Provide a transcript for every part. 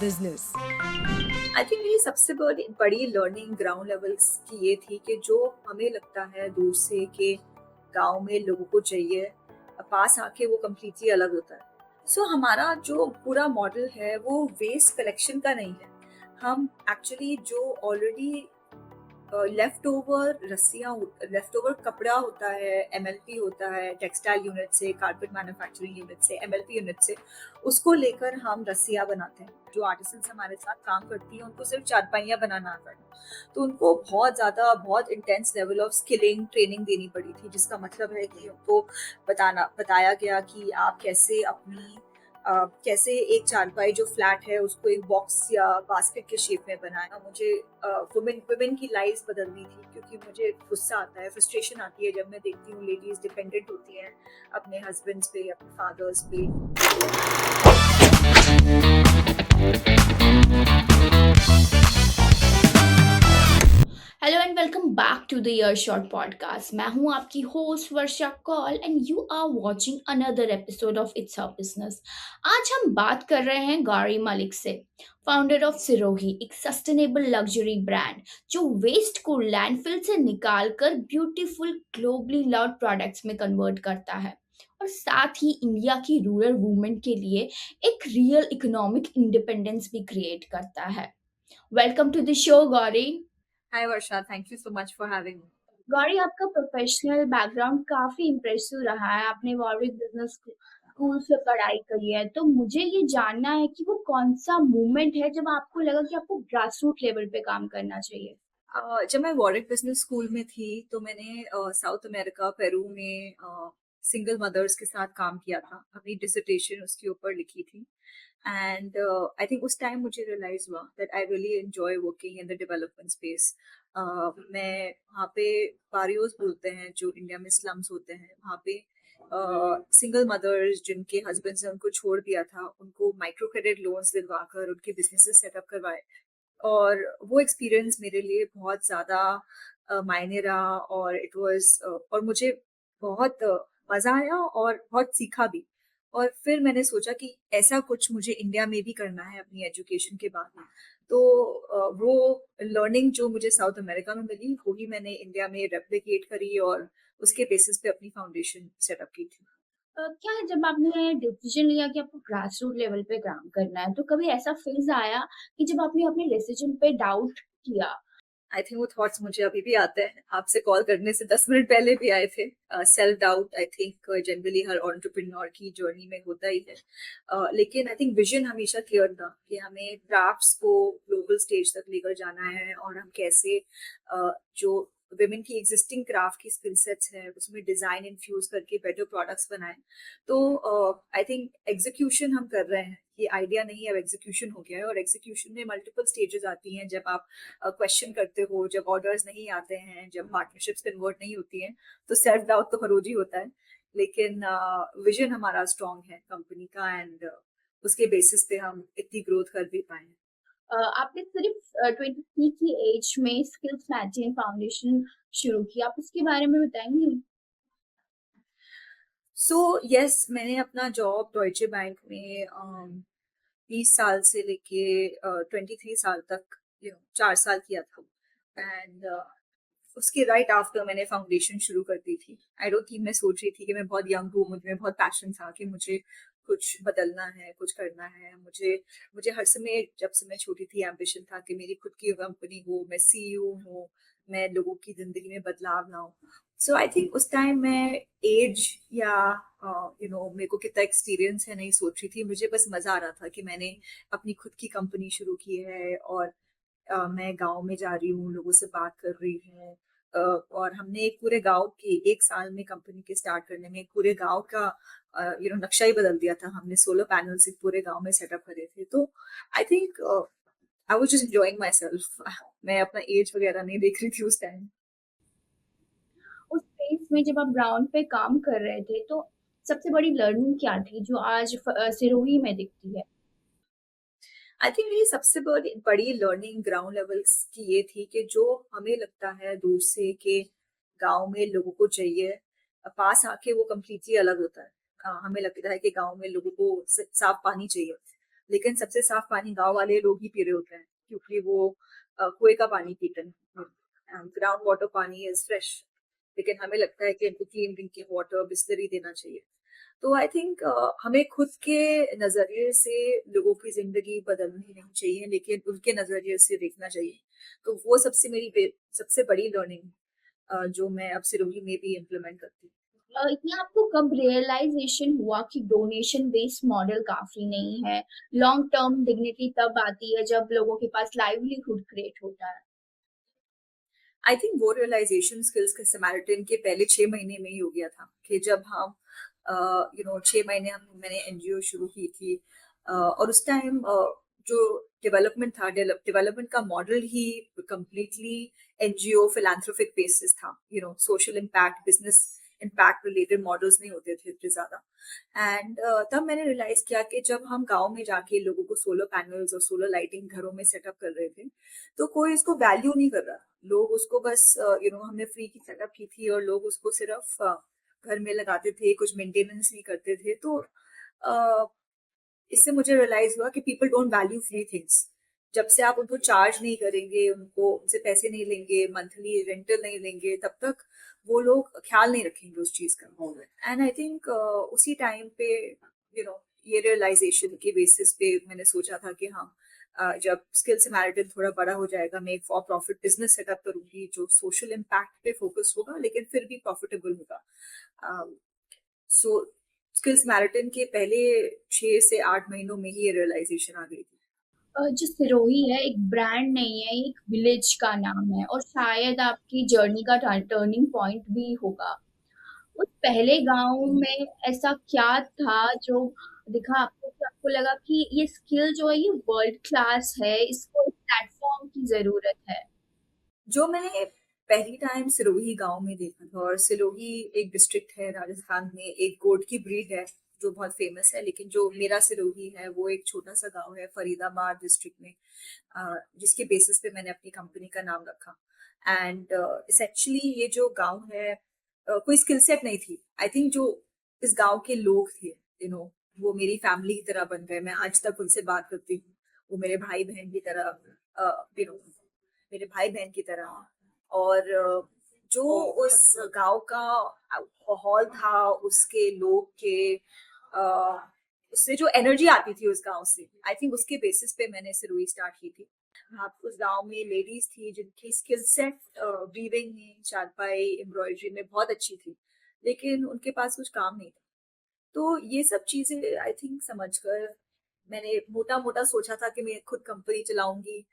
business? I think मेरी सबसे बड़ी बड़ी लर्निंग ग्राउंड लेवल्स की ये थी कि जो हमें लगता है दूर से कि गांव में लोगों को चाहिए, पास आके वो कम्प्लीटली अलग होता है। सो हमारा जो पूरा मॉडल है वो वेस्ट कलेक्शन का नहीं है। हम एक्चुअली जो ऑलरेडी लेफ्ट ओवर रस्सियाँ, लेफ्ट ओवर कपड़ा होता है, एमएलपी होता है टेक्सटाइल यूनिट से, कारपेट मैन्युफैक्चरिंग यूनिट से, एमएलपी यूनिट से, उसको लेकर हम रस्सियाँ बनाते हैं। जो आर्टिसंस हमारे साथ काम करती हैं उनको सिर्फ चारपाइयाँ बनाना आता है, तो उनको बहुत ज़्यादा बहुत intense level of skilling training देनी पड़ी थी, जिसका मतलब है कि उनको बताया गया कि आप कैसे अपनी कैसे एक चारपाई जो फ्लैट है उसको एक बॉक्स या बास्केट के शेप में बनाना। मुझे वुमेन वुमेन की लाइफ बदलनी थी, क्योंकि मुझे गुस्सा आता है, फ्रस्ट्रेशन आती है जब मैं देखती हूँ लेडीज डिपेंडेंट होती हैं अपने हस्बैंड्स पे, अपने फादर्स पे। Hello and welcome back to the year short podcast. मैं हूं आपकी host Varsha Kaul and you are watching another episode of it's our business. आज हम बात कर रहे हैं गौरी मलिक से, फाउंडर ऑफ सिरोही, एक सस्टेनेबल लग्जरी ब्रांड जो वेस्ट को लैंडफिल से निकालकर ब्यूटीफुल ग्लोबली लव्ड प्रोडक्ट्स में कन्वर्ट करता है और साथ ही इंडिया की रूरल वुमेन के लिए एक रियल इकोनॉमिक इंडिपेंडेंस भी क्रिएट करता है। Welcome to the show Gauri. Hi Varsha, thank you so much for having me. Gauri, आपका प्रोफेशनल बैकग्राउंड काफी इम्प्रेसिव रहा है। आपने वॉरविक बिजनेस स्कूल से पढ़ाई करी है, तो मुझे ये जानना है कि वो कौन सा मोमेंट है जब आपको लगा कि आपको ग्रास रूट लेवल पे काम करना चाहिए। जब मैं वॉरेक बिजनेस स्कूल में थी तो मैंने साउथ अमेरिका पेरू में सिंगल मदर्स के साथ काम किया था, अपनी डिसर्टेशन उसके ऊपर लिखी थी। एंड आई थिंक उस टाइम मुझे रियलाइज हुआ that I really enjoy working in the development space. मैं वहाँ पे बारियोस बोलते हैं जो इंडिया में स्लम्स होते हैं, वहाँ पे सिंगल मदर्स जिनके हस्बैंड्स ने उनको छोड़ दिया था, उनको माइक्रो क्रेडिट लोन्स दिलवाकर उनके बिजनेसेस सेटअप करवाए। और वो एक्सपीरियंस मेरे लिए बहुत ज़्यादा मायने रहा, और इट वाज और मुझे बहुत मज़ा आया और बहुत सीखा भी। और फिर मैंने सोचा कि ऐसा कुछ मुझे इंडिया में भी करना है अपनी एजुकेशन के बाद। तो वो लर्निंग जो मुझे साउथ अमेरिका में मिली वही मैंने इंडिया में रेप्लिकेट करी, और उसके बेसिस पे अपनी फाउंडेशन सेटअप की थी। क्या है, जब आपने डिसीजन लिया कि आपको ग्रास रूट लेवल पे काम करना है, तो कभी ऐसा फेज आया कि जब आपने अपने डिसीजन पे डाउट किया? आई थिंक वो थॉट्स मुझे अभी भी आते हैं, आपसे कॉल करने से 10 मिनट पहले भी आए थे। Self doubt I think generally her entrepreneur की जर्नी में होता ही है। लेकिन आई थिंक विजन हमेशा क्लियर था कि हमें क्राफ्ट्स को ग्लोबल स्टेज तक लेकर जाना है, और हम कैसे जो विमेन की एग्जिस्टिंग क्राफ्ट की स्किल सेट्स है उसमें डिजाइन इन्फ्यूज करके बेटर प्रोडक्ट्स बनाएं। तो आई थिंक एग्जीक्यूशन हम कर रहे हैं, ये आइडिया नहीं, अब एग्जीक्यूशन हो गया है। और एग्जीक्यूशन में मल्टीपल स्टेजेस आती हैं, जब आप क्वेश्चन करते हो, जब ऑर्डर्स नहीं आते हैं, जब पार्टनरशिप्स कन्वर्ट नहीं होती हैं, तो सेल्फ डाउट तो हर रोज ही होता है। लेकिन विजन हमारा स्ट्रांग है कंपनी का, एंड उसके बेसिस पे हम इतनी ग्रोथ कर भी पाए हैं। आपने सिर्फ 23 की एज में स्किल्स मैचिंग फाउंडेशन शुरू की, आप उसके बारे में बताएंगे? सो यस, मैंने अपना जॉब डॉइचे बैंक में 20 साल से लेके 23 साल तक, 4 साल किया था। एंड उसके राइट आफ्टर मैंने फाउंडेशन शुरू कर दी थी। आई डोंट थिंक मैं सोच रही थी कि मैं बहुत यंग हूँ, मुझ में बहुत पैशन था कि मुझे कुछ बदलना है, कुछ करना है। मुझे मुझे हर समय, जब से मैं छोटी थी, एम्बिशन था कि मेरी खुद की कंपनी हो, मैं सीईओ हूँ, मैं लोगों की जिंदगी में बदलाव लाऊं। सो आई थिंक उस टाइम मैं एज या मेरे को कितना एक्सपीरियंस है नहीं सोच रही थी। मुझे बस मजा आ रहा था कि मैंने अपनी खुद की कंपनी शुरू की है, और मैं गांव में जा रही हूँ, लोगों से बात कर रही हूँ। और हमने एक पूरे गांव की 1 साल में कंपनी के स्टार्ट करने में एक पूरे गांव का नक्शा ही बदल दिया था। हमने सोलर पैनल्स एक पूरे गांव में सेटअप करे थे। तो I think I was just enjoying my self. मैं अपना एज वगैरह नहीं देख रही थी उस टाइम। उस फेज में जब आप ग्राउंड पे काम कर रहे थे, तो सबसे बड़ी लर्निंग क्या थी जो आज सिरोही में दिखती है? आई थिंक मेरी सबसे बड़ी बड़ी लर्निंग ग्राउंड लेवल्स की ये थी कि जो हमें लगता है दूर से कि गांव में लोगों को चाहिए, पास आके वो कम्प्लीटली अलग होता है। हमें लगता है कि गांव में लोगों को साफ पानी चाहिए, लेकिन सबसे साफ पानी गांव वाले लोग ही पी रहे होते हैं, क्योंकि वो कुएं का पानी पीते हैं। ग्राउंड वाटर पानी इज फ्रेश, लेकिन हमें लगता है कि इनको क्लीन ड्रिंकिंग वाटर बिस्लरी देना चाहिए। तो आई थिंक हमें खुद के नजरिए से लोगों की जिंदगी बदलनी नहीं चाहिए, लेकिन उनके नजरिए से देखना चाहिए। तो वो सबसे बड़ी लर्निंग जो मैं अब सिरोही में भी इम्प्लीमेंट करती हूँ। ये आपको कब रियलाइजेशन हुआ कि डोनेशन बेस्ड मॉडल काफी नहीं है? लॉन्ग टर्म डिग्निटी तब आती है जब लोगों के पास लाइवलीहुड क्रिएट होता है। आई थिंक वो रियलाइजेशन स्किल्स के समारिटन के पहले 6 महीने में ही हो गया था, कि जब हम 6 महीने मैंने एनजीओ शुरू की थी। और उस टाइम जो डेवलपमेंट था, डेवलपमेंट का मॉडल ही कंप्लीटली एनजीओ फिलैंथ्रोपिक बेसिस था। Social impact, business impact related models नहीं होते थे इतने ज्यादा। एंड तब मैंने रियलाइज किया कि जब हम गांव में जाके लोगों को सोलर पैनल्स और सोलर लाइटिंग घरों में सेटअप कर रहे थे, तो कोई इसको वैल्यू नहीं कर रहा। लोग उसको बस हमने फ्री की सेटअप की थी, और लोग उसको सिर्फ घर में लगाते थे, कुछ मेंटेनेंस नहीं करते थे। तो uh, इससे मुझे रियलाइज हुआ कि people don't value free things. जब से आप उनको चार्ज नहीं करेंगे, उनसे पैसे नहीं लेंगे, मंथली रेंटल नहीं लेंगे, तब तक वो लोग ख्याल नहीं रखेंगे उस चीज का। एंड आई थिंक उसी टाइम पे ये रियलाइजेशन के बेसिस पे मैंने सोचा था कि हाँ, जब स्किल समैरिटन थोड़ा बड़ा हो जाएगा, मैं एक फॉर प्रॉफिट बिजनेस सेटअप करूंगी जो सोशल इम्पैक्ट पे फोकस होगा, लेकिन फिर भी प्रॉफिटेबल होगा। सो स्किल्स मैरिटन के पहले 6 से 8 महीनों में ही ये रियलाइजेशन आ गई थी। जो सिरोही है एक ब्रांड नहीं है, एक विलेज का नाम है और शायद आपकी जर्नी का टर्निंग पॉइंट भी होगा। उस पहले गांव में ऐसा क्या था जो दिखा आपको कि आपको लगा कि ये स्किल जो है ये वर्ल्ड क्लास है, इसको एक प्लेटफॉर्म की जरूरत है? जो मैंने पहली टाइम सिरोही गांव में देखा था, और सिरोही एक डिस्ट्रिक्ट है राजस्थान में, एक गोट की ब्रीड है जो बहुत फेमस है। लेकिन जो मेरा सिरोही है वो एक छोटा सा गांव है फरीदाबाद डिस्ट्रिक्ट में, जिसके बेसिस पे मैंने अपनी कंपनी का नाम रखा। एंड इसेंशली ये जो गांव है, कोई स्किल सेट नहीं थी। आई थिंक जो इस गांव के लोग थे, वो मेरी फैमिली की तरह बन गए। मैं आज तक उनसे बात करती हूँ। वो मेरे भाई बहन की तरह, मेरे भाई बहन की तरह। और जो उस गांव का माहौल था, उसके लोग के उससे जो एनर्जी आती थी उस गांव से, आई थिंक उसके बेसिस पे मैंने सिरोही स्टार्ट की थी। आप उस गांव में लेडीज थी जिनकी स्किल सेट वीविंग में, चारपाई, एम्ब्रॉयडरी में बहुत अच्छी थी, लेकिन उनके पास कुछ काम नहीं था। तो ये सब चीजें आई थिंक समझकर मैंने मोटा मोटा सोचा था कि मैं खुद कंपनी चलाऊंगी।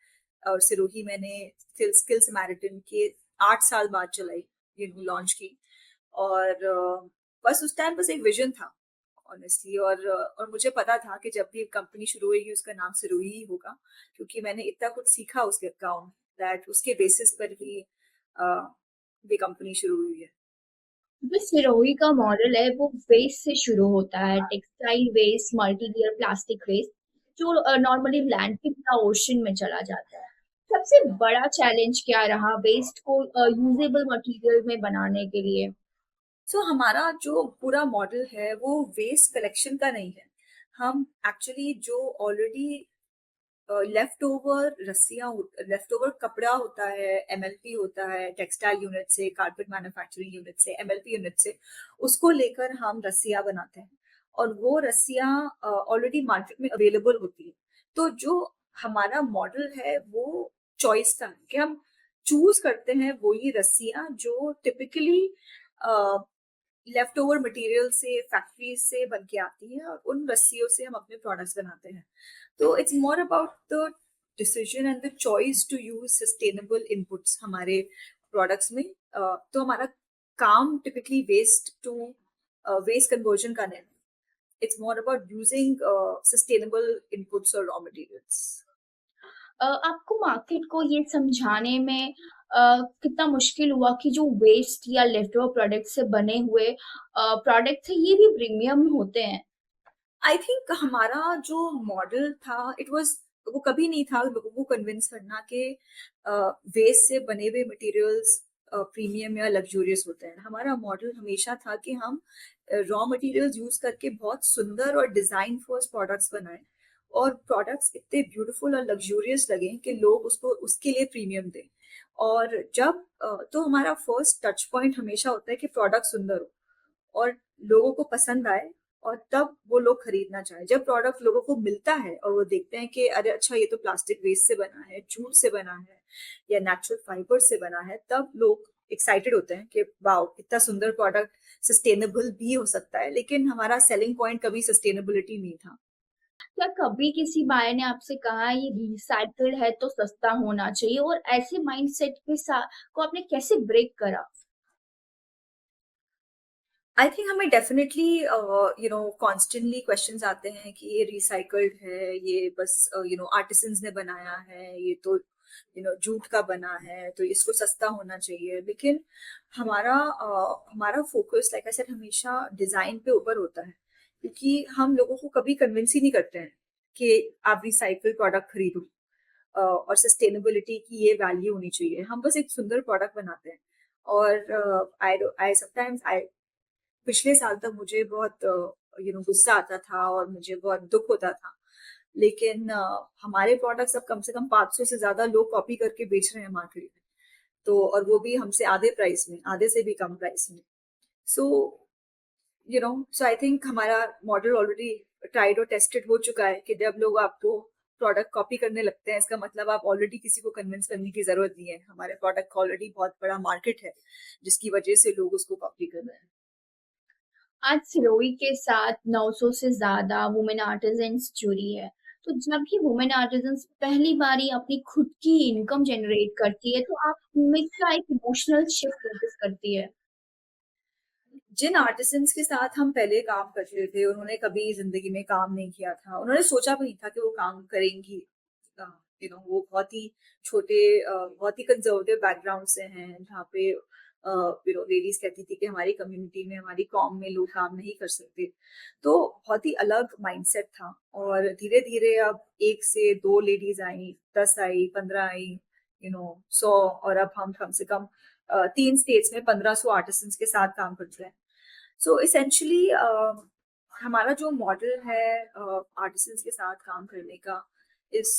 और सिरोही मैंने स्किल्स मैरिटन के 8 साल बाद चलाई, ये लॉन्च की। और बस उस टाइम बस एक विजन था ऑनेस्टली। और मुझे पता था कि जब भी कंपनी शुरू होगी उसका नाम सिरोही ही होगा, क्योंकि मैंने इतना कुछ सीखा उसके गाँव में, दैट उसके बेसिस पर ही ये कंपनी शुरू हुई है। जो सिरोही का मॉडल है वो वेस्ट से शुरू होता है, textile waste, multi layer plastic waste जो नॉर्मली लैंडफिल या ओशन में चला जाता है। सबसे बड़ा चैलेंज क्या रहा वेस्ट को यूजेबल मटेरियल में बनाने के लिए? हमारा जो पूरा मॉडल है वो वेस्ट कलेक्शन का नहीं है। हम एक्चुअली जो ऑलरेडी लेफ्ट ओवर रस्सियां, लेफ्ट ओवर कपड़ा होता है, एमएलपी होता है टेक्सटाइल यूनिट से, कारपेट मैन्युफैक्चरिंग यूनिट से, एमएलपी यूनिट से, उसको लेकर हम रस्सियां बनाते हैं। और वो रस्सियां ऑलरेडी मार्केट में अवेलेबल होती है। तो जो हमारा मॉडल है वो चॉइस था कि हम चूज करते हैं वही रस्सियां जो टिपिकली लेफ्ट ओवर मटेरियल से, फैक्ट्री से बन के आती है, और उन रस्सियों से हम अपने प्रोडक्ट्स बनाते हैं। तो it's more about the decision and the choice to use sustainable inputs हमारे प्रोडक्ट्स में। तो हमारा काम टिपिकली वेस्ट कन्वर्जन का नहीं। It's more about using sustainable inputs और रॉ मटेरियल्स। आपको मार्केट को ये समझाने में कितना मुश्किल हुआ कि जो वेस्ट या लेफ्टओवर प्रोडक्ट से बने हुए प्रोडक्ट्स है ये भी प्रीमियम होते हैं? आई थिंक हमारा जो मॉडल था, इट वाज, वो कभी नहीं था लोगों को कन्विंस करना कि वेस्ट से बने हुए मटेरियल्स प्रीमियम या लग्जूरियस होते हैं। हमारा मॉडल हमेशा था कि हम रॉ मटेरियल्स यूज करके बहुत सुंदर और डिजाइन फर्स्ट प्रोडक्ट्स बनाएं, और प्रोडक्ट्स इतने ब्यूटीफुल और लग्जूरियस लगे कि लोग उसको उसके लिए प्रीमियम दें। और जब तो हमारा फर्स्ट टच पॉइंट हमेशा होता है कि प्रोडक्ट सुंदर हो और लोगों को पसंद आए, और तब वो लोग खरीदना चाहें। जब प्रोडक्ट लोगों को मिलता है और वो देखते हैं कि अरे अच्छा, ये तो प्लास्टिक वेस्ट से बना है, जूट से बना है या नेचुरल फाइबर से बना है, तब लोग एक्साइटेड होते हैं कि वाओ, इतना सुंदर प्रोडक्ट सस्टेनेबल भी हो सकता है। लेकिन हमारा सेलिंग पॉइंट कभी सस्टेनेबिलिटी नहीं था। क्या कभी किसी बाय ने आपसे कहा ये रिसाइकिल्ड है तो सस्ता होना चाहिए, और ऐसे माइंडसेट के साथ को आपने कैसे ब्रेक करा? आई थिंक हमें डेफिनेटली कॉन्स्टेंटली क्वेश्चंस आते हैं कि ये रिसाइकल्ड है, ये बस आर्टिसंस ने बनाया है, ये तो जूट का बना है, तो इसको सस्ता होना चाहिए। लेकिन हमारा फोकस, लाइक आई सेड, हमेशा डिजाइन पे ऊपर होता है, क्योंकि हम लोगों को कभी कन्विंस ही नहीं करते हैं कि आप रिसाइकल प्रोडक्ट खरीदो और सस्टेनेबिलिटी की ये वैल्यू होनी चाहिए। हम बस एक सुंदर प्रोडक्ट बनाते हैं। और आई आई समटाइम्स आई पिछले साल तक मुझे बहुत गुस्सा आता था और मुझे बहुत दुख होता था। लेकिन हमारे प्रोडक्ट्स अब कम से कम 500 से ज्यादा लोग कॉपी करके बेच रहे हैं मार्केट में। तो और वो भी हमसे आधे प्राइस में, आधे से भी कम प्राइस में। सो सो आई थिंक हमारा मॉडल ऑलरेडी ट्राइड और टेस्टेड हो चुका है कि जब लोग आपको प्रोडक्ट कॉपी करने लगते हैं, इसका मतलब आप ऑलरेडी किसी को कन्विंस करने की जरूरत नहीं है। हमारे प्रोडक्ट का ऑलरेडी बहुत बड़ा मार्केट है, जिसकी वजह से लोग उसको कॉपी कर रहे हैं। आज सिरोही के साथ 900 से ज्यादा वुमेन आर्टिजन्स जुड़ी है। तो जब भी वुमेन आर्टिजन्स पहली बारी अपनी खुद की इनकम जनरेट करती है, तो आप उनमें क्या एक इमोशनल शिफ्ट नोटिस करती है? जिन आर्टिसंस के साथ हम पहले काम करते थे, उन्होंने कभी जिंदगी में काम नहीं किया था, उन्होंने सोचा भी नहीं था कि वो काम करेंगी। वो बहुत ही छोटे, बहुत ही कंजर्वेटिव बैकग्राउंड से हैं, जहाँ पे लेडीज कहती थी कि हमारी कम्युनिटी में, हमारी कॉम में लोग काम नहीं कर सकते। तो बहुत ही अलग माइंडसेट था। और धीरे धीरे अब एक से दो लेडीज आई, 10 आई, 15 आई, 100, और अब हम कम से कम 3 स्टेट्स में 1500 आर्टिसंस के साथ काम करते हैं। सो इसेंशली हमारा जो मॉडल है आर्टिसंस के साथ काम करने का, इस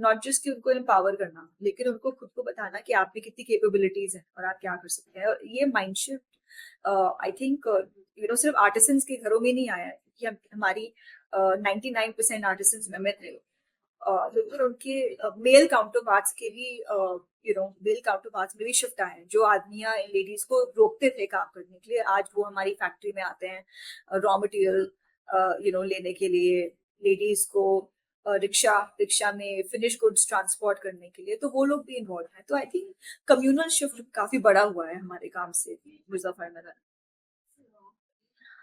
नॉट जस्ट कि उनको एम्पावर करना, लेकिन उनको खुद को बताना कि आप में कितनी कैपेबिलिटीज हैं और आप क्या कर सकते हैं। और ये माइंड शिफ्ट आई थिंक सिर्फ आर्टिसंस के घरों में नहीं आया है, कि हमारी 99% आर्टिसंस में थे। लेकिन उनके मेल काउंटर पार्ट्स के भी मेल काउंटर पार्ट्स में भी शिफ्ट आए हैं। जो आदमियां लेडीज को रोकते थे काम करने के लिए, आज वो हमारी फैक्ट्री में आते हैं रॉ मटेरियल लेने के लिए, लेडीज को रिक्शा रिक्शा में फिनिश गुड्स ट्रांसपोर्ट करने के लिए, तो वो लोग भी इन्वॉल्व हैं। तो आई थिंक कम्युनल शिफ्ट काफी बड़ा हुआ है हमारे काम से मुजफ्फरनगर।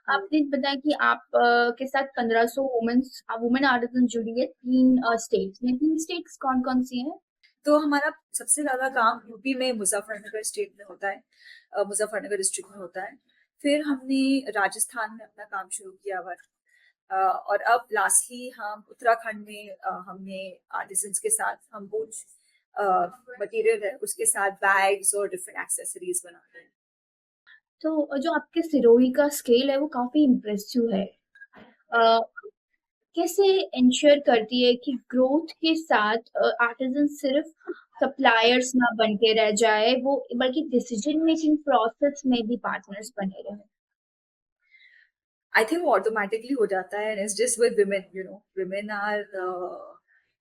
आपने बताया कि आप के साथ 1500 वुमेन आर्टिजन जुड़ी है 3 स्टेट्स में। 3 स्टेट्स कौन-कौन सी हैं? तो हमारा सबसे ज्यादा काम यूपी में मुजफ्फरनगर स्टेट में होता है, मुजफ्फरनगर डिस्ट्रिक्ट में होता है। फिर हमने राजस्थान में अपना काम शुरू किया हुआ है। और अब लास्टली हम उत्तराखंड में हमने आर्टिसंस के साथ हम वो मटेरियल है उसके साथ बैग्स और डिफरेंट एक्सेसरीज बनाते हैं। तो जो आपके सिरोही का स्केल है वो काफ़ी इम्प्रेसिव है। अ, कैसे इंश्योर करती है कि ग्रोथ के साथ आर्टिज़न सिर्फ सप्लायर्स ना बन के रह जाए, वो बल्कि डिसीजन मेकिंग प्रोसेस में भी पार्टनर्स बने रहें? आई थिंक वो ऑटोमेटिकली हो जाता है, and it's just with women. Women are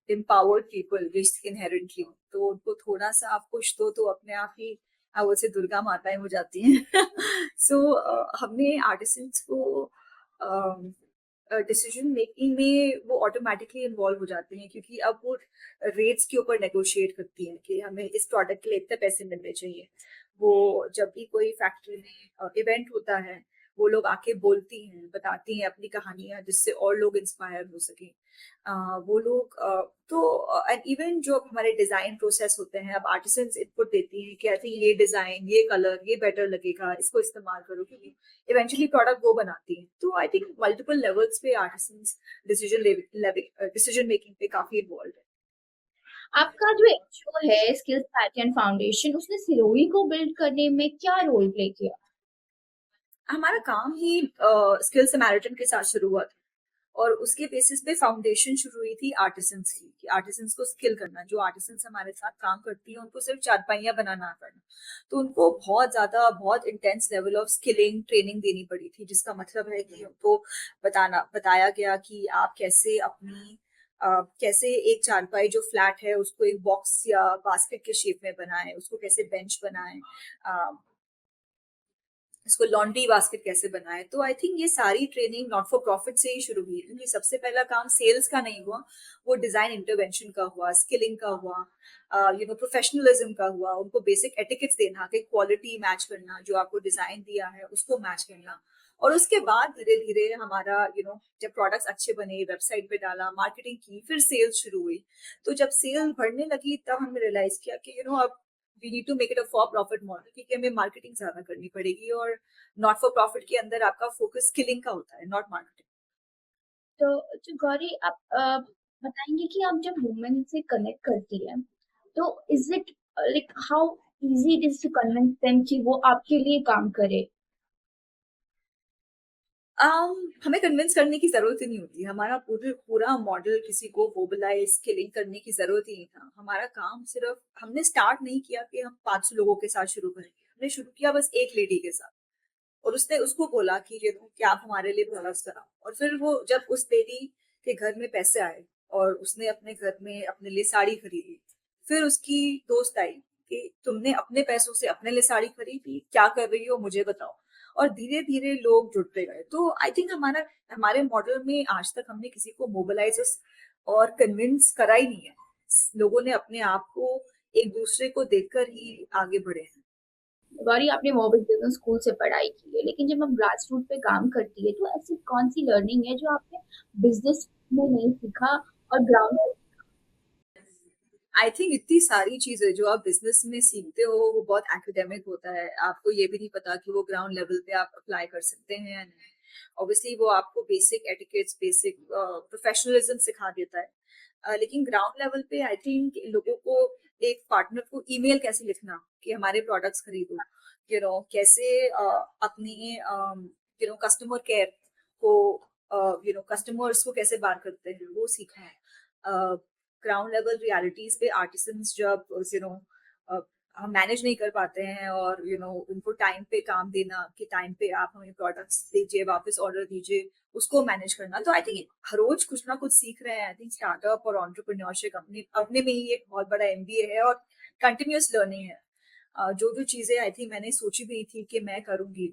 empowered people just inherently। तो उनको थोड़ा सा आप पुश दो तो अपने आप ही वो से दुर्गा माताएं हो जाती हैं। सो हमने आर्टिसंस को डिसीजन मेकिंग में वो ऑटोमेटिकली इन्वॉल्व हो जाते हैं, क्योंकि अब वो रेट्स के ऊपर नेगोशिएट करती हैं कि हमें इस प्रोडक्ट के लिए इतने पैसे मिलने चाहिए। वो जब भी कोई फैक्ट्री में इवेंट होता है, वो लोग आके बोलती हैं, बताती हैं अपनी कहानियां, जिससे और लोग इंस्पायर हो सके। वो लोग तो एंड इवन जो हमारे डिजाइन प्रोसेस होते हैं, अब आर्टिसंस इनपुट देती हैं कि आई थिंक ये डिजाइन, ये कलर, ये बेटर लगेगा, इसको इस्तेमाल करो, क्योंकि इवेंचुअली प्रोडक्ट वो बनाती हैं। तो आई थिंक मल्टीपल लेवल्स पे आर्टिसंस डिसीजन मेकिंग पे काफी इन्वॉल्व है। आपका जो एनजीओ है स्किल्स पैटर्न फाउंडेशन, उसने सिरोही को बिल्ड करने में क्या रोल प्ले किया? हमारा काम ही स्किल समैरिटन के साथ शुरू हुआ था। और उसके बेसिस पे फाउंडेशन शुरू हुई थी आर्टिसंस की, कि आर्टिसंस को स्किल करना, जो आर्टिसंस हमारे साथ काम करती हैं उनको सिर्फ चारपाइयाँ बनाना आता है, तो उनको बहुत ज्यादा बहुत intense level of skilling training देनी पड़ी थी, जिसका मतलब है कि उनको बताया गया कि आप कैसे अपनी कैसे एक चारपाई जो फ्लैट है उसको एक बॉक्स या बास्केट के शेप में बनाएं, उसको कैसे बेंच बनाएं, इसको लॉन्ड्री बास्केट कैसे बनाए। तो आई थिंक ये सारी ट्रेनिंग नॉट फॉर प्रॉफिट से ही शुरू हुई, क्योंकि सबसे पहला काम सेल्स का नहीं हुआ, वो डिजाइन इंटरवेंशन का हुआ, स्किलिंग का हुआ, प्रोफेशनलिज्म का हुआ, उनको बेसिक एटिकेट्स देना कि क्वालिटी मैच करना, जो आपको डिजाइन दिया है उसको मैच करना। और उसके बाद धीरे धीरे हमारा जब प्रोडक्ट्स अच्छे बने, वेबसाइट पे डाला, मार्केटिंग की, फिर सेल्स शुरू हुई। तो जब सेल बढ़ने लगी तब हमने रियलाइज किया कि अब we need to make it a for profit model, क्योंकि हमें मार्केटिंग ज्यादा करनी पड़ेगी, और नॉट फॉर प्रॉफिट के अंदर आपका फोकस स्किलिंग का होता है, नॉट मार्केटिंग। तो जो गौरी आप बताएंगे कि आप जब वुमेन से कनेक्ट करती है, तो is it like how easy it is to convince them कि वो आपके लिए काम करे? हमें कन्विंस करने की जरूरत ही नहीं होती, हमारा पूरा पूरा मॉडल किसी को मोबिलाइज स्किलिंग करने की जरूरत ही नहीं था। हमारा काम सिर्फ, हमने स्टार्ट नहीं किया कि हम 500 लोगों के साथ शुरू करेंगे, हमने शुरू किया बस एक लेडी के साथ, और उसने उसको बोला कि कि आप हमारे लिए प्रोडक्ट्स कराओ। और फिर वो जब उस लेडी के घर में पैसे आए और उसने अपने घर में अपने लिए साड़ी खरीदी, फिर उसकी दोस्त आई कि तुमने अपने पैसों से अपने लिए साड़ी खरीदी, क्या कर रही हो मुझे बताओ। और धीरे धीरे लोग जुड़ते गए। तो आई थिंक हमारे मॉडल में आज तक हमने किसी को मोबिलाइज और कन्विंस करा ही नहीं है। लोगों ने अपने आप को एक दूसरे को देखकर ही आगे बढ़े हैं। गौरी, आपने मोबिल बिजनेस स्कूल से पढ़ाई की है, लेकिन जब हम ग्रास रूट पे काम करती है तो ऐसी कौन सी लर्निंग है जो आपने बिजनेस में नहीं सीखा और ग्राउंड? आई थिंक इतनी सारी चीजें जो आप बिजनेस में सीखते हो वो बहुत एकेडमिक होता है, आपको ये भी नहीं पता कि वो ग्राउंड लेवल पे आप अप्लाई कर सकते हैं या नहीं। ऑब्वियसली वो आपको बेसिक एटिकेट्स, बेसिक प्रोफेशनलिज्म सिखा देता है। लेकिन ग्राउंड लेवल पे आई थिंक लोगों को, एक पार्टनर को ईमेल कैसे लिखना कि हमारे प्रोडक्ट्स खरीदो, कैसे अपनी कस्टमर केयर को, कस्टमर्स को कैसे बात करते हैं वो सीखा है। ग्राउंड लेवल रियलिटीज पे आर्टिसंस जब हम मैनेज नहीं कर पाते हैं, और उनको टाइम पे काम देना कि टाइम पे आप हमें प्रोडक्ट्स दीजिए, वापस ऑर्डर दीजिए, उसको मैनेज करना। तो आई थिंक हर रोज कुछ ना कुछ सीख रहे हैं। आई थिंक स्टार्टअप और एंटरप्रेन्योरशिप अपने अपने में ही एक बहुत बड़ा एमबीए है और कंटिन्यूअस लर्निंग है। जो जो चीजें आई थिंक मैंने सोची भी थी कि मैं करूंगी,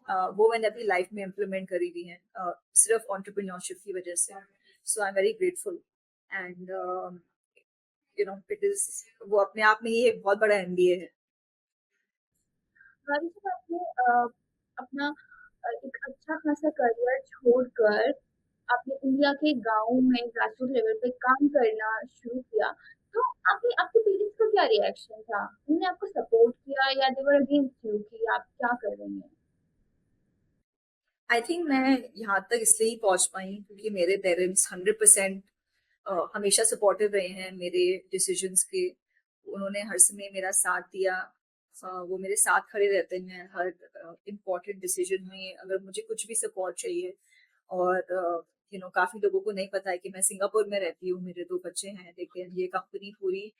वो मैंने अपनी लाइफ में इम्प्लीमेंट करी हुई है, सिर्फ एंटरप्रेन्योरशिप की वजह से। So I am very grateful. And it is, वो अपने आप में ही एक बहुत बड़ा एमबीए है। गौरी, जब आपने अपना एक अच्छा खासा करियर छोड़कर आपने इंडिया के गाँव में ग्रासरूट लेवल पे काम करना शुरू किया, तो आपने आपके पेरेंट्स का क्या रिएक्शन था? उन्होंने आपको सपोर्ट किया या दे वर अगेंस्ट यू कि आप क्या कर रही हैं? आई थिंक मैं यहाँ तक इसलिए ही पहुंच पाई क्योंकि मेरे पेरेंट्स 100% हमेशा सपोर्टिव रहे हैं मेरे डिसीजंस के। उन्होंने हर समय मेरा साथ दिया। वो मेरे साथ खड़े रहते हैं हर इम्पोर्टेंट डिसीजन में, अगर मुझे कुछ भी सपोर्ट चाहिए। और काफी लोगों को नहीं पता है कि मैं सिंगापुर में रहती हूँ, मेरे 2 बच्चे हैं, लेकिन ये कंपनी पूरी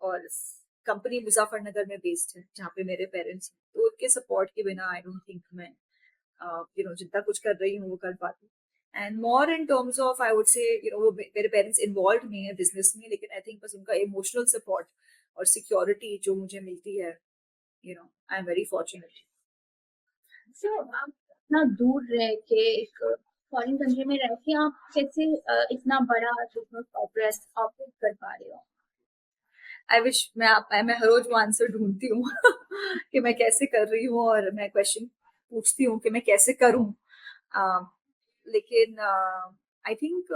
और कंपनी मुजफ्फरनगर में बेस्ड है जहाँ पे मेरे पेरेंट्स हैं। तो उनके सपोर्ट के बिना आई डोंट थिंक मैं जितना कुछ कर रही हूँ वो कर पाती। And more in terms of I would say वो मेरे पेरेंट्स इन्वॉल्व नहीं है बिजनेस में, लेकिन आई थिंक बस उनका इमोशनल सपोर्ट और सिक्योरिटी जो मुझे मिलती है, आई एम वेरी फॉर्चुनेट। सो आप इतना दूर रह के एक फॉरेन कंट्री में रह के आप कैसे इतना बड़ा बिजनेस ऑपरेट कर पा रहे हो? आई विश मैं हर रोज वो आंसर ढूंढती हूँ कि मैं कैसे कर रही हूँ, और मैं क्वेश्चन पूछती हूँ कि मैं कैसे करूँ। लेकिन आई थिंक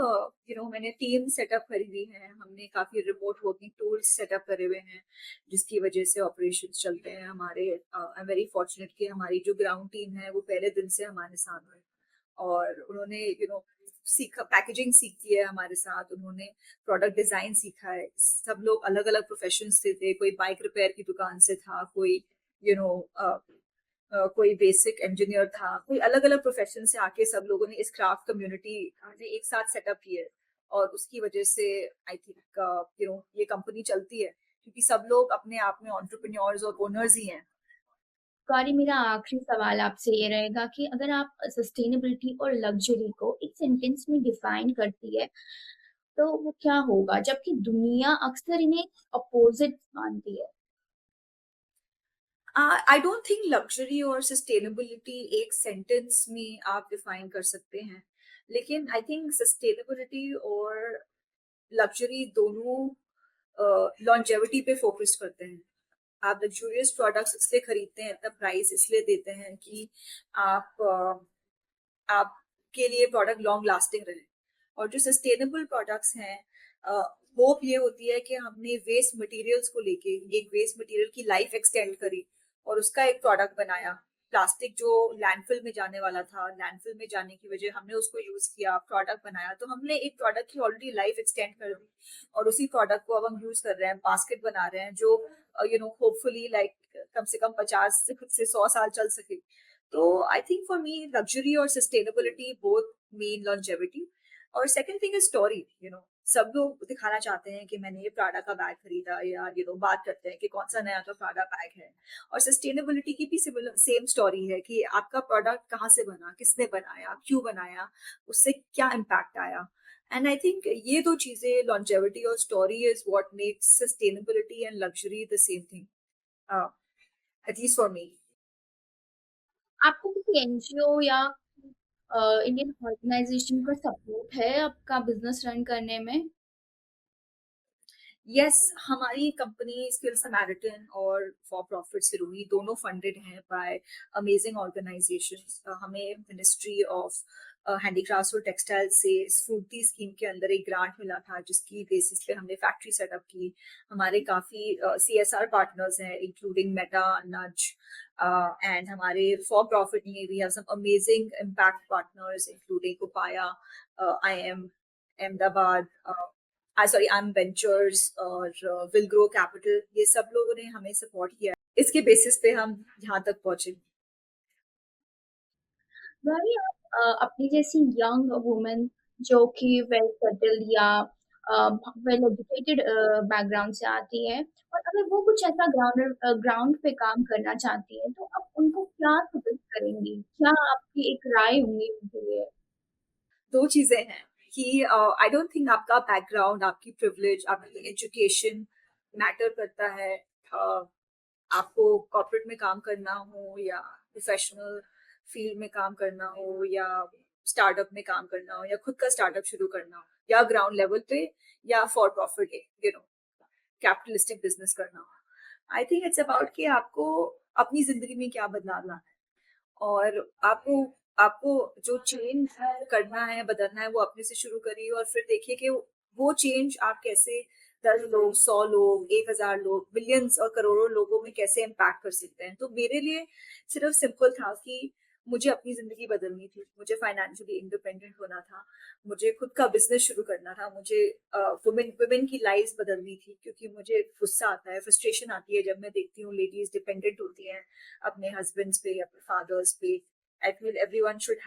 मैंने टीम सेटअप करी हुई है, हमने काफी रिमोट वर्किंग टूल्स सेटअप करे हुए हैं जिसकी वजह से ऑपरेशन चलते हैं हमारे। आई एम वेरी फॉर्चुनेट कि हमारी जो ग्राउंड टीम है वो पहले दिन से हमारे साथ है, और उन्होंने सीखा, पैकेजिंग सीखी है हमारे साथ, उन्होंने प्रोडक्ट डिजाइन सीखा है। सब लोग अलग अलग प्रोफेशन से थे, कोई बाइक रिपेयर की दुकान से था, कोई यू नो कोई बेसिक इंजीनियर था, कोई अलग-अलग प्रोफ़ेशन से आके सब लोगों ने इस क्राफ्ट कम्युनिटी ने एक साथ सेटअप की है और उसकी वजह से आई थिंक ये कंपनी चलती है क्योंकि सब लोग अपने आप में एंटरप्रेन्योर्स और ओनर्स ही हैं। गौरी, मेरा आखिरी सवाल आपसे ये रहेगा कि अगर आप सस्टेनेबिलिटी और लग्ज़री को एक सेंटेंस में डिफ़ाइन करती है, तो वो क्या होगा? जबकि दुनिया अक्सर इन्हें अपोज़िट मानती है। आई डोंट थिंक लग्ज़री और सस्टेनेबिलिटी एक सेंटेंस में आप डिफाइन कर सकते हैं। लेकिन आई थिंक सस्टेनेबिलिटी और लग्ज़री दोनों लॉन्जेविटी पे फ़ोकस करते हैं। आप लग्ज़रियस प्रोडक्ट्स इसलिए खरीदते हैं, इतना प्राइस इसलिए देते हैं कि आप आपके लिए प्रोडक्ट लॉन्ग लास्टिंग रहे। और जो सस्टेनेबल प्रोडक्ट्स हैं, होप ये होती है कि हमने वेस्ट मटेरियल्स को लेके एक वेस्ट मटेरियल की लाइफ एक्सटेंड करी और उसका एक प्रोडक्ट बनाया। प्लास्टिक जो लैंडफिल में जाने वाला था, लैंडफिल में जाने की वजह हमने उसको यूज किया, प्रोडक्ट बनाया, तो हमने एक प्रोडक्ट की ऑलरेडी लाइफ एक्सटेंड कर दी और उसी प्रोडक्ट को अब हम यूज कर रहे हैं, बास्केट बना रहे हैं जो होपफुली लाइक कम से कम 50 से 100 साल चल सके। तो I think for me luxury और सस्टेनेबिलिटी बोथ मीन लॉन्जेविटी। और सेकंड थिंग इज स्टोरी। सब लोग दिखाना चाहते हैं कि मैंने ये प्राडा का बैग खरीदा, या बात करते हैं कि कौन सा नया तो प्राडा बैग है। और सस्टेनेबिलिटी की भी सेम स्टोरी है कि आपका प्रोडक्ट कहाँ से बना, किसने बनाया, क्यों बनाया, उससे क्या इम्पैक्ट आया। एंड आई थिंक ये दो चीजें, लॉन्जेविटी और story, is what makes sustainability and luxury the same thing, at least for me. आपको किसी एनजीओ या इंडियन ऑर्गेनाइज़ेशन का सपोर्ट है आपका बिज़नेस रन करने में? यस, हमारी कंपनी स्किल समैरिटन और फॉर प्रॉफिट सिरोही दोनों फंडेड हैं बाय अमेजिंग ऑर्गेनाइजेशंस। हमें मिनिस्ट्री ऑफ हैंडीक्राफ्ट्स और टेक्सटाइल से स्फूर्ति स्कीम के अंदर एक ग्रांट मिला था, जिसकी बेसिस पे हमने फैक्ट्री सेटअप की। हमारे काफ़ी CSR पार्टनर्स हैं, इंक्लूडिंग मेटा, नज, एंड हमारे फॉर प्रॉफिट में we have some amazing impact partners including Upaya, IM Ahmedabad, sorry I M ventures और विल ग्रो कैपिटल। ये सब लोगों ने हमें सपोर्ट किया है। इसके बेसिस पे हम यहाँ तक पहुंचे। वही आप अपनी जैसी यंग वुमन जो कि वेल सेटल्ड या वेल एजुकेटेड बैकग्राउंड से आती है, और अगर वो कुछ ऐसा ग्राउंड पे काम करना चाहती है, तो आप उनको क्या सजेस्ट करेंगी? क्या आपकी एक राय होंगी उनके लिए? दो चीजें हैं कि आई डोंट थिंक आपका बैकग्राउंड, आपकी प्रिविलेज, आपकी एजुकेशन मैटर करता है। आपको कॉर्पोरेट में काम करना हो या प्रोफेशनल फील्ड में काम करना हो या स्टार्टअप में काम करना हो या खुद का स्टार्टअप शुरू करना हो या ग्राउंड लेवल पे या फॉर प्रॉफिट कैपिटलिस्टिक बिजनेस करना हो। आई थिंक इट्स अबाउट कि आपको अपनी जिंदगी में क्या बदलाव लाना है और आपको आपको जो चेंज करना है, बदलना है, वो अपने से शुरू करिए और फिर देखिए कि वो चेंज आप कैसे 10 लोग, 100 लोग, 1,000 लोग, मिलियंस और करोड़ों लोगों में कैसे इम्पैक्ट कर सकते हैं। तो मेरे लिए सिर्फ सिंपल था कि मुझे अपनी जिंदगी बदलनी थी, मुझे फाइनेंशियली इंडिपेंडेंट होना था, मुझे खुद का बिजनेस शुरू करना था, मुझे वुमेन वुमेन की लाइफ बदलनी थी, क्योंकि मुझे गुस्सा आता है, फ्रस्ट्रेशन आती है जब मैं देखती हूँ लेडीज डिपेंडेंट होती हैं अपने हस्बैंड्स पे, अपने फादर्स पे। I feel everyone should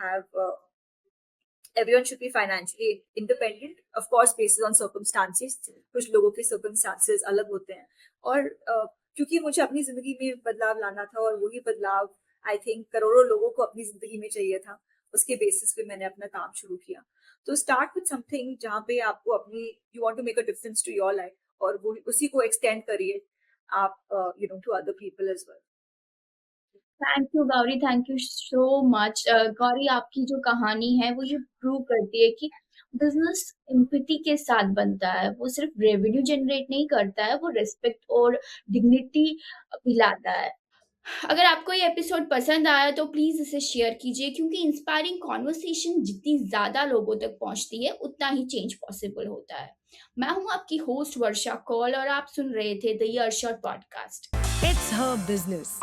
be financially independent, of course, based on circumstances. कुछ लोगों के circumstances अलग होते हैं और क्योंकि मुझे अपनी जिंदगी में बदलाव लाना था और वही बदलाव आई थिंक करोड़ों लोगों को अपनी जिंदगी में चाहिए था, उसके बेसिस पे मैंने अपना काम शुरू किया। तो स्टार्ट विद समथिंग जहाँ पे आपको अपनी, you want to make a difference to your life और वो उसी को एक्सटेंड करिए आप to other people as well. Thank you Gauri, thank you so much. Gauri, आपकी जो कहानी है वो ये प्रूव करती है कि बिजनेस एम्पैथी के साथ बनता है। वो सिर्फ रेवेन्यू जनरेट नहीं करता है, वो रिस्पेक्ट और डिग्निटी भी लाता है। अगर आपको ये एपिसोड पसंद आया तो प्लीज़ इसे शेयर कीजिए, क्योंकि इंस्पायरिंग कॉन्वर्सेशन जितनी ज़्यादा लोगों तक पहुंचती है, उतना ही चेंज पॉसिबल होता है। मैं हूं आपकी होस्ट वर्षा कौल और आप सुन रहे थे the Earshot podcast. It's her business.